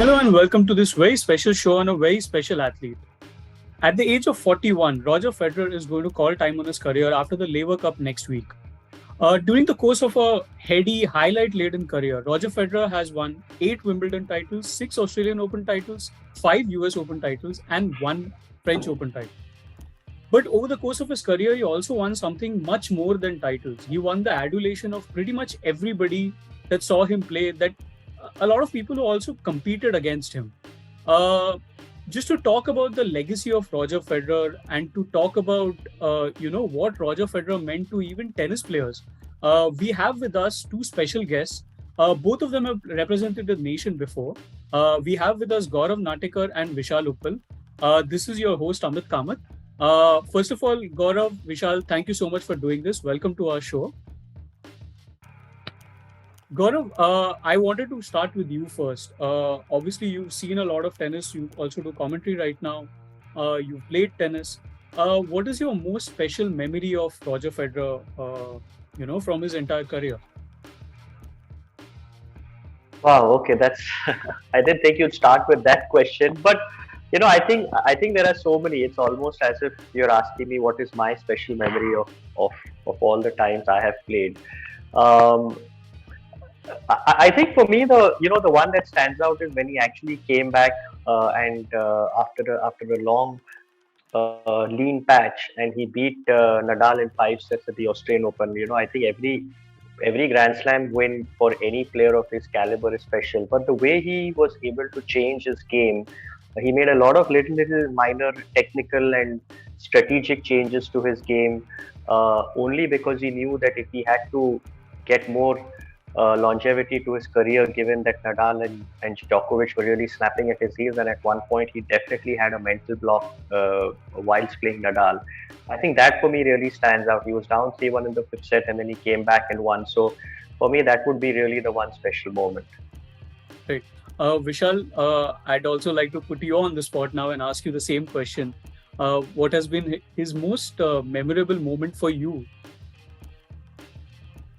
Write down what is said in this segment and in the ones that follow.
Hello and welcome to this very special show on a very special athlete. At the age of 41, Roger Federer is going to call time on his career after the Laver Cup next week. During the course of a heady, highlight-laden career, Roger Federer has won 8 Wimbledon titles, 6 Australian Open titles, 5 US Open titles, and 1 French Open title. But over the course of his career, he also won something much more than titles. He won the adulation of pretty much everybody that saw him play, that a lot of people who also competed against him. Just to talk about the legacy of Roger Federer and to talk about what Roger Federer meant to even tennis players, we have with us two special guests. Both of them have represented the nation before. We have with us Gaurav Natekar and Vishal Uppal. This is your host Amit Kamath. First of all, Gaurav, Vishal, thank you so much for doing this. Welcome to our show. Gaurav, I wanted to start with you first. Obviously, you've seen a lot of tennis. You also do commentary right now. You've played tennis. What is your most special memory of Roger Federer, from his entire career? Wow, okay, that's I didn't think you'd start with that question, but I think there are so many. It's almost as if you're asking me what is my special memory of all the times I have played. Um, I think for me the one that stands out is when he actually came back and after a long lean patch and he beat Nadal in 5 sets at the Australian Open. I think every Grand Slam win for any player of his caliber is special. But the way he was able to change his game, he made a lot of little minor technical and strategic changes to his game, only because he knew that if he had to get more longevity to his career, given that Nadal and Djokovic were really snapping at his heels, and at one point he definitely had a mental block whilst playing Nadal. I think that for me really stands out. He was down 3-1 in the fifth set and then he came back and won. So for me, that would be really the one special moment. Right. Vishal, I'd also like to put you on the spot now and ask you the same question. What has been his most memorable moment for you?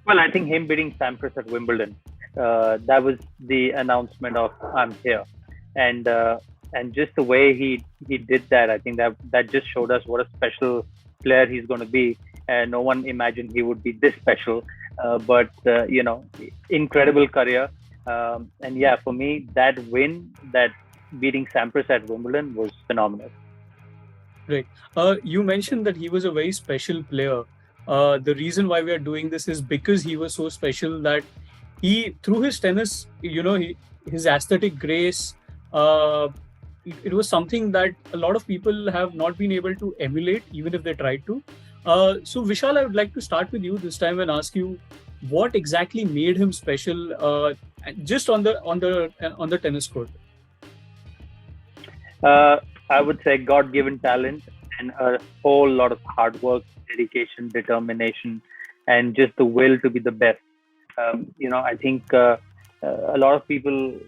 Well, I think him beating Sampras at Wimbledon, that was the announcement of I'm here, and just the way he did that, I think that just showed us what a special player he's going to be. And no one imagined he would be this special, but incredible career. And yeah, for me, that win, that beating Sampras at Wimbledon was phenomenal. Right. You mentioned that he was a very special player. The reason why we are doing this is because he was so special that through his tennis, his aesthetic grace, it was something that a lot of people have not been able to emulate, even if they tried to. So Vishal, I would like to start with you this time and ask you what exactly made him special, just on the tennis court. I would say God-given talent and a whole lot of hard work, dedication, determination, and just the will to be the best. I think a lot of people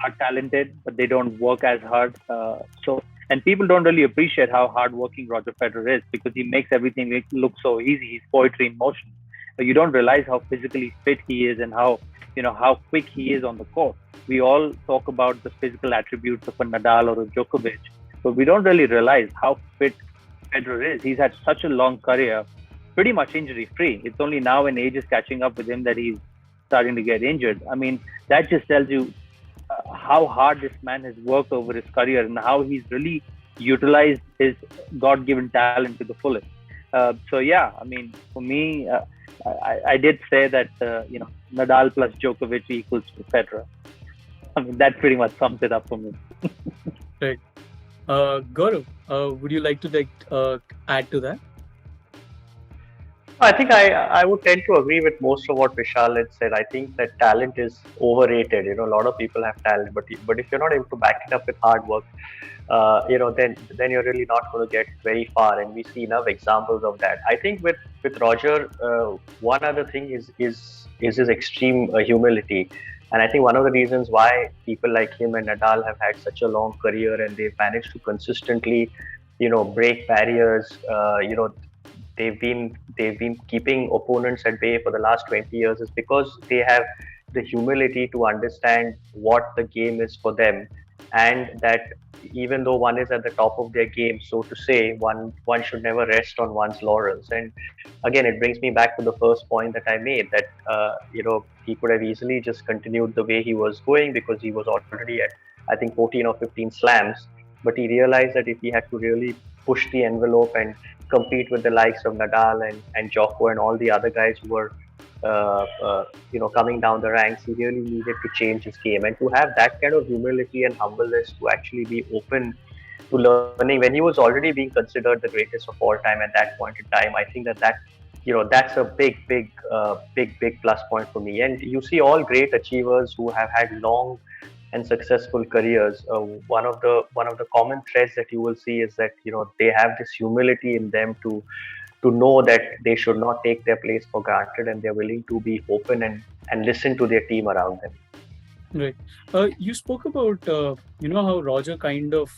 are talented, but they don't work as hard. And people don't really appreciate how hardworking Roger Federer is because he makes everything look so easy. He's poetry in motion. You don't realize how physically fit he is and how quick he is on the court. We all talk about the physical attributes of a Nadal or a Djokovic, but we don't really realize how fit Federer is. He's had such a long career, pretty much injury free. It's only now when age is catching up with him that he's starting to get injured. I mean, that just tells you how hard this man has worked over his career and how he's really utilized his God-given talent to the fullest. So yeah, I mean, for me, I did say that Nadal plus Djokovic equals to Federer. I mean, that pretty much sums it up for me. Right. Gaurav, would you like to add to that? I think I would tend to agree with most of what Vishal had said. I think that talent is overrated. A lot of people have talent, but if you're not able to back it up with hard work, then you're really not going to get very far. And we see enough examples of that. I think with Roger, one other thing is his extreme humility. And I think one of the reasons why people like him and Nadal have had such a long career and they've managed to consistently, break barriers, they've been keeping opponents at bay for the last 20 years is because they have the humility to understand what the game is for them, and that even though one is at the top of their game, so to say, one should never rest on one's laurels. And again, it brings me back to the first point that I made, that he could have easily just continued the way he was going, because he was already at, I think, 14 or 15 slams. But he realized that if he had to really push the envelope and compete with the likes of Nadal and Djoko and all the other guys who were coming down the ranks, he really needed to change his game, and to have that kind of humility and humbleness to actually be open to learning when he was already being considered the greatest of all time at that point in time. I think that's a big plus point for me. And you see all great achievers who have had long and successful careers. One of the common threads that you will see is that they have this humility in them to know that they should not take their place for granted, and they're willing to be open and listen to their team around them. Right. You spoke about how Roger kind of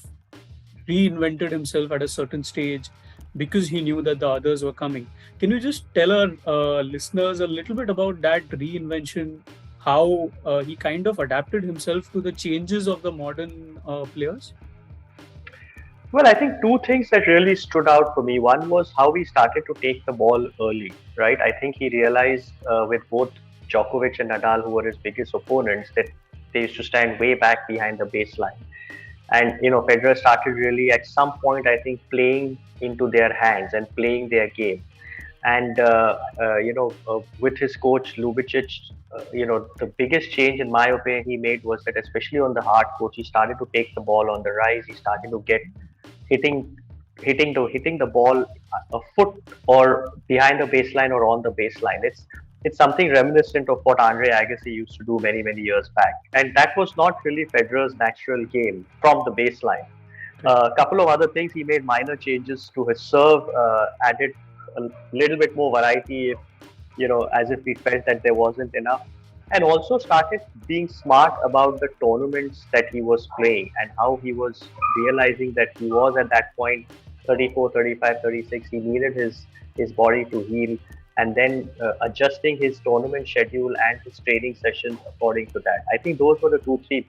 reinvented himself at a certain stage because he knew that the others were coming. Can you just tell our listeners a little bit about that reinvention, how he kind of adapted himself to the changes of the modern players? Well, I think two things that really stood out for me. One was how he started to take the ball early, right? I think he realized with both Djokovic and Nadal, who were his biggest opponents, that they used to stand way back behind the baseline. And Federer started really at some point, I think, playing into their hands and playing their game. And with his coach Ljubicic, the biggest change, in my opinion, he made was that, especially on the hard court, he started to take the ball on the rise. He started to get hitting the ball a foot or behind the baseline or on the baseline. It's something reminiscent of what Andre Agassi used to do many years back, and that was not really Federer's natural game from the baseline. A couple of other things, he made minor changes to his serve, added a little bit more variety, as if he felt that there wasn't enough, and also started being smart about the tournaments that he was playing, and how he was realizing that he was at that point 34, 35, 36. He needed his body to heal, and then adjusting his tournament schedule and his training sessions according to that. I think those were the 2-3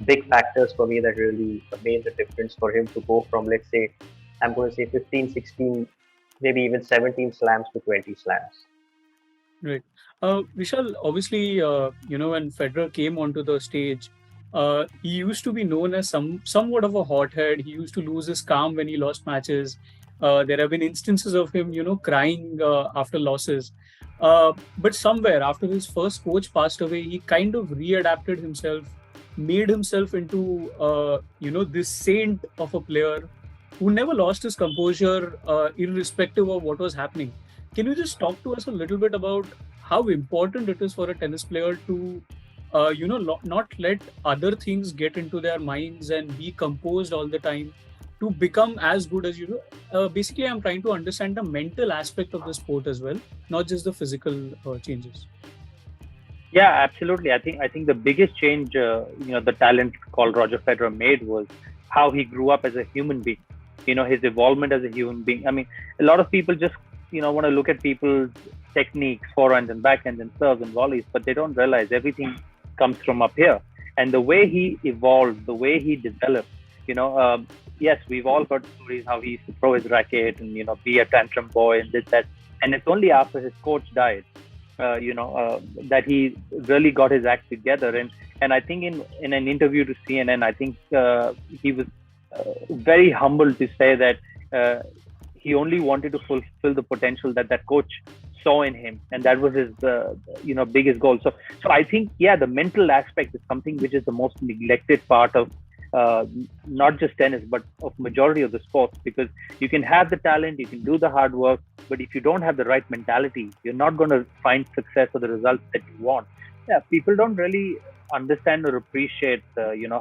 big factors for me that really made the difference for him to go from, let's say, I'm going to say 15, 16, maybe even 17 slams to 20 slams. Right. Vishal, obviously, when Federer came onto the stage, he used to be known as somewhat of a hothead. He used to lose his calm when he lost matches. There have been instances of him, crying after losses. But somewhere after his first coach passed away, he kind of readapted himself, made himself into, this saint of a player who never lost his composure, irrespective of what was happening. Can you just talk to us a little bit about how important it is for a tennis player to, not let other things get into their minds and be composed all the time to become as good as you do? Basically, I'm trying to understand the mental aspect of the sport as well, not just the physical changes. Yeah, absolutely. I think the biggest change, the talent called Roger Federer made was how he grew up as a human being. His evolvement as a human being. I mean, a lot of people just want to look at people's techniques, forehands and backhands and serves and volleys, but they don't realize everything comes from up here. And the way he evolved, the way he developed, yes, we've all heard stories how he used to throw his racket and be a tantrum boy and this that. And it's only after his coach died, that he really got his act together. And I think in an interview to CNN, I think he was very humble to say that he only wanted to fulfill the potential that coach saw in him, and that was his biggest goal. So I think the mental aspect is something which is the most neglected part of not just tennis but of majority of the sports, because you can have the talent, you can do the hard work, but if you don't have the right mentality, you're not going to find success or the results that you want. People don't really understand or appreciate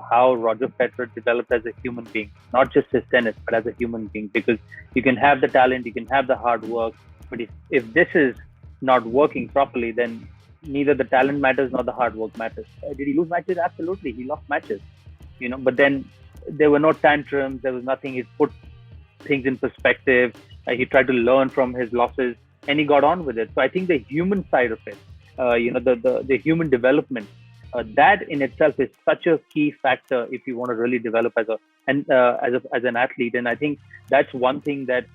how Roger Federer developed as a human being, not just his tennis but as a human being, because you can have the talent, you can have the hard work, but if this is not working properly, then neither the talent matters nor the hard work matters. Did he lose matches? Absolutely, he lost matches, but then there were no tantrums, there was nothing. He put things in perspective, he tried to learn from his losses, and he got on with it. So I think the human side of it, the human development. That in itself is such a key factor if you want to really develop as an athlete. And I think that's one thing that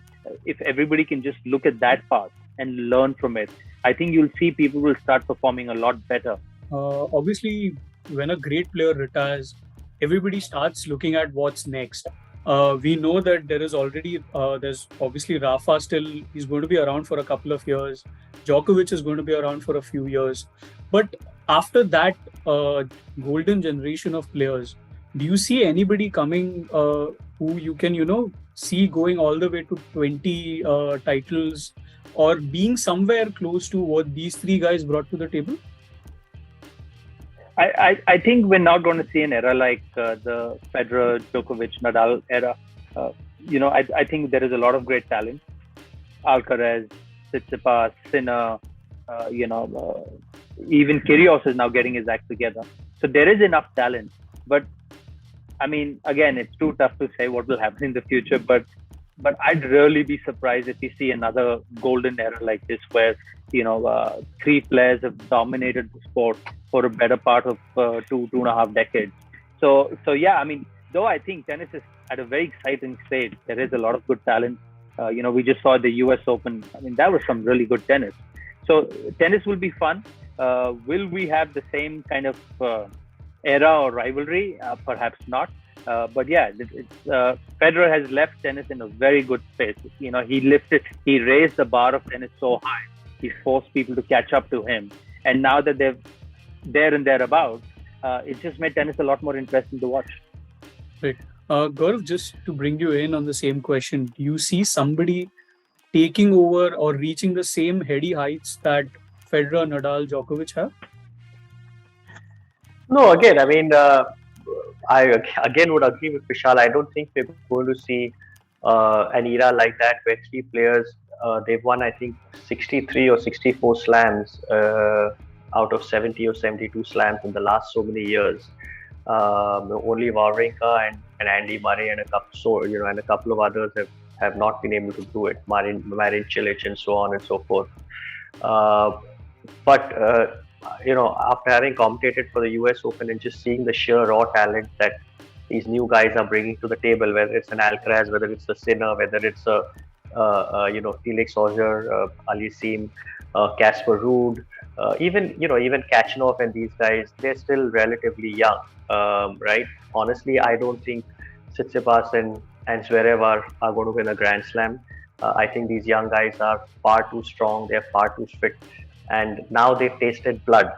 if everybody can just look at that part and learn from it, I think you'll see people will start performing a lot better. Obviously, when a great player retires, everybody starts looking at what's next. We know that there's obviously Rafa still, he's going to be around for a couple of years. Djokovic is going to be around for a few years. But after that golden generation of players, do you see anybody coming who you can, see going all the way to 20 titles or being somewhere close to what these three guys brought to the table? I think we're not going to see an era like the Federer, Djokovic, Nadal era. I think there is a lot of great talent. Alcaraz, Tsitsipas, Sinner, even Kyrgios is now getting his act together. So there is enough talent. But I mean, again, it's too tough to say what will happen in the future. But I'd really be surprised if we see another golden era like this, where three players have dominated the sport for a better part of 2.5 decades. So yeah, I mean, though I think tennis is at a very exciting stage. There is a lot of good talent. We just saw the US Open. I mean, that was some really good tennis. So tennis will be fun. Will we have the same kind of era or rivalry? Perhaps not. But yeah, Federer has left tennis in a very good space. He raised the bar of tennis so high. He forced people to catch up to him. And now that they're there and thereabouts, it just made tennis a lot more interesting to watch. Right. Gaurav, just to bring you in on the same question, do you see somebody taking over or reaching the same heady heights that Federer, Nadal, Djokovic have? No, again, I mean, I again would agree with Vishal. I don't think we're going to see an era like that where three players, they've won, I think, 63 or 64 slams out of 70 or 72 slams in the last so many years. Only Wawrinka and Andy Murray and a couple of others have not been able to do it. Marin Cilic and so on and so forth. But after having commentated for the US Open and just seeing the sheer raw talent that these new guys are bringing to the table, whether it's an Alcaraz, whether it's a Sinner, whether it's a Felix Auger, Aliassime, Casper Ruud, even Kachanov and these guys, they're still relatively young, right? Honestly, I don't think Tsitsipas and Zverev are going to win a Grand Slam. I think these young guys are far too strong. They're far too fit. And now they've tasted blood,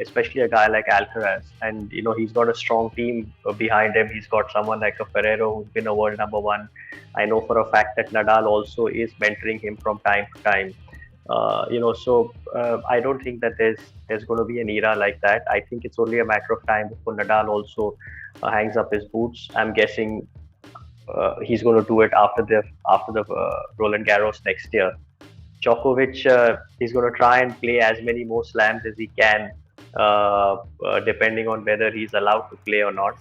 especially a guy like Alcaraz. And, he's got a strong team behind him. He's got someone like a Ferrero who's been a world number one. I know for a fact that Nadal also is mentoring him from time to time. So I don't think that there's going to be an era like that. I think it's only a matter of time before Nadal also hangs up his boots. I'm guessing he's going to do it after the Roland Garros next year. Djokovic, he's going to try and play as many more slams as he can, depending on whether he's allowed to play or not.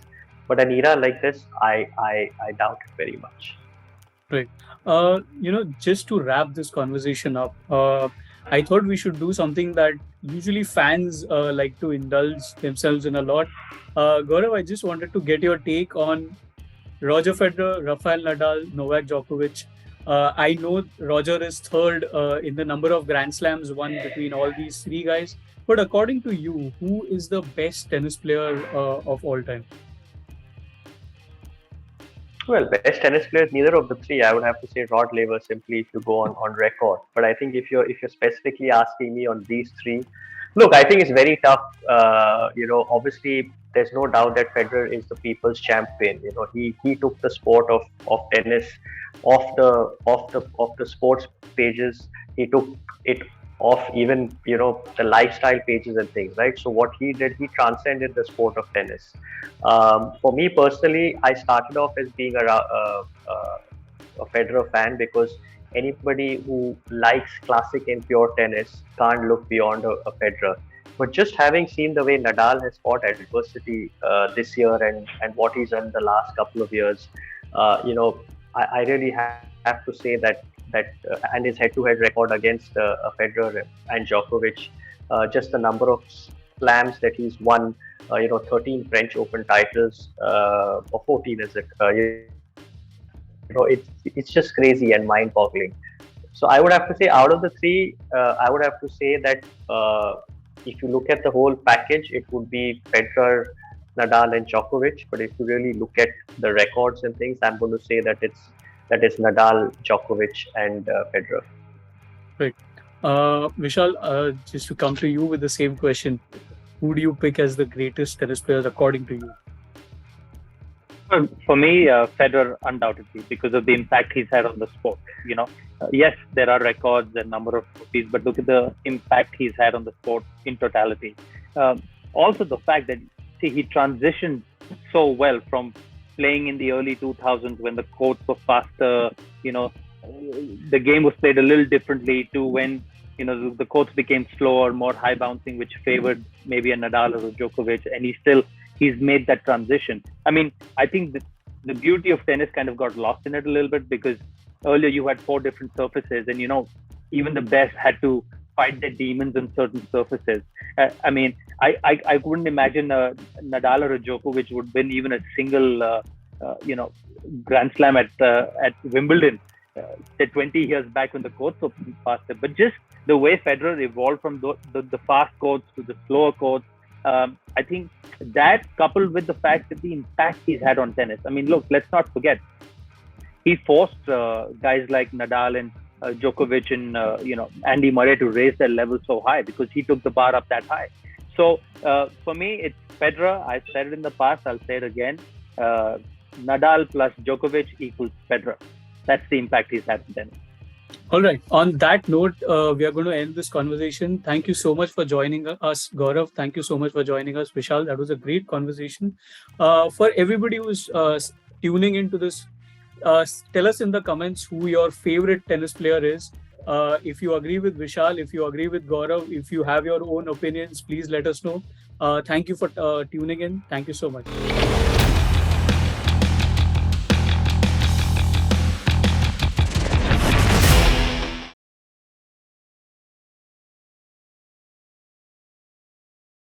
But an era like this, I doubt it very much. Right. Just to wrap this conversation up, I thought we should do something that usually fans like to indulge themselves in a lot. Gaurav, I just wanted to get your take on Roger Federer, Rafael Nadal, Novak Djokovic. I know Roger is third in the number of Grand Slams won between all these three guys. But according to you, who is the best tennis player of all time? Well, best tennis players, neither of the three. I would have to say Rod Laver, simply if you go on record. But I think if you're specifically asking me on these three, look, I think it's very tough. Obviously, there's no doubt that Federer is the people's champion. He took the sport of tennis off the sports pages. He took it off even the lifestyle pages and things, right? So what he did, he transcended the sport of tennis. For me personally, I started off as being a Federer fan because anybody who likes classic and pure tennis can't look beyond a Federer. But just having seen the way Nadal has fought adversity this year and what he's done the last couple of years, I really have to say that and his head-to-head record against Federer and Djokovic, just the number of slams that he's won, 13 French Open titles, or 14 is it? It's just crazy and mind-boggling. So I would have to say, out of the three, I would have to say that if you look at the whole package, it would be Federer, Nadal, and Djokovic. But if you really look at the records and things, I'm going to say that it's Nadal, Djokovic, and Federer. Right. Vishal, just to come to you with the same question, who do you pick as the greatest tennis player according to you? For me, Federer undoubtedly, because of the impact he's had on the sport. Yes, there are records and number of trophies, but look at the impact he's had on the sport in totality. Also, the fact that he transitioned so well from playing in the early 2000s when the courts were faster. The game was played a little differently to when the courts became slower, more high bouncing, which favored maybe a Nadal or a Djokovic, and he's made that transition. I mean, I think the beauty of tennis kind of got lost in it a little bit, because earlier you had 4 different surfaces, and even the best had to fight their demons on certain surfaces. I mean, I couldn't imagine a Nadal or a Djokovic would win even a single Grand Slam at Wimbledon, say 20 years back when the courts were faster. But just the way Federer evolved from the fast courts to the slower courts, I think that, coupled with the fact that the impact he's had on tennis. I mean, look, let's not forget, he forced guys like Nadal and Djokovic and Andy Murray to raise their level so high, because he took the bar up that high. So for me, it's Federer. I said it in the past, I'll say it again. Nadal plus Djokovic equals Federer. That's the impact he's had on tennis. All right. On that note, we are going to end this conversation. Thank you so much for joining us, Gaurav. Thank you so much for joining us, Vishal. That was a great conversation. For everybody who's tuning into this, tell us in the comments who your favorite tennis player is. If you agree with Vishal, if you agree with Gaurav, if you have your own opinions, please let us know. Thank you for tuning in. Thank you so much.